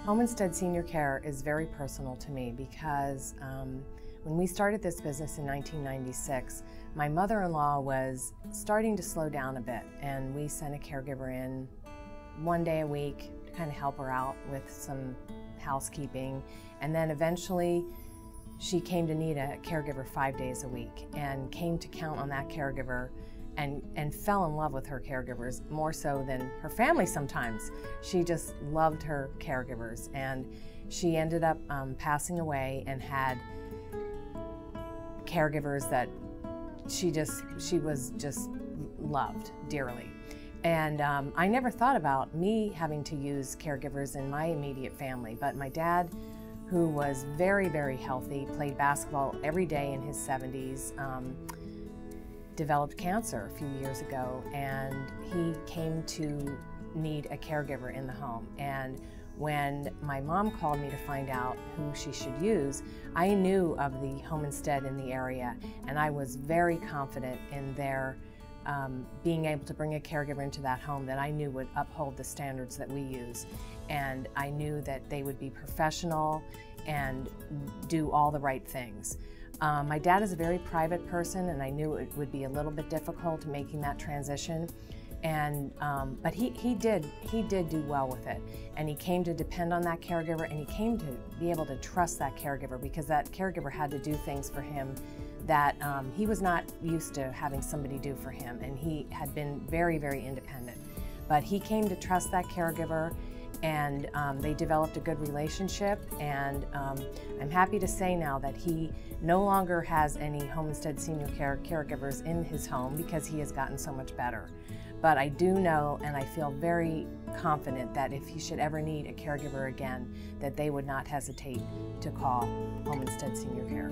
Home Instead Senior Care is very personal to me because when we started this business in 1996, my mother-in-law was starting to slow down a bit, and we sent a caregiver in one day a week to kind of help her out with some housekeeping, and then eventually she came to need a caregiver 5 days a week and came to count on that caregiver and fell in love with her caregivers more so than her family sometimes. She just loved her caregivers, and she ended up passing away and had caregivers that she was just loved dearly. And I never thought about me having to use caregivers in my immediate family, but my dad, who was very, very healthy, played basketball every day in his 70s, developed cancer a few years ago, and he came to need a caregiver in the home. And when my mom called me to find out who she should use, I knew of the Home Instead in the area, and I was very confident in their being able to bring a caregiver into that home that I knew would uphold the standards that we use. And I knew that they would be professional and do all the right things. My dad is a very private person, and I knew it would be a little bit difficult making that transition. And but he did do well with it, and he came to depend on that caregiver, and he came to be able to trust that caregiver, because that caregiver had to do things for him that he was not used to having somebody do for him, and he had been very, very independent. But he came to trust that caregiver, and they developed a good relationship, and I'm happy to say now that he no longer has any Home Instead Senior Care caregivers in his home because he has gotten so much better. But I do know, and I feel very confident, that if he should ever need a caregiver again, that they would not hesitate to call Home Instead Senior Care.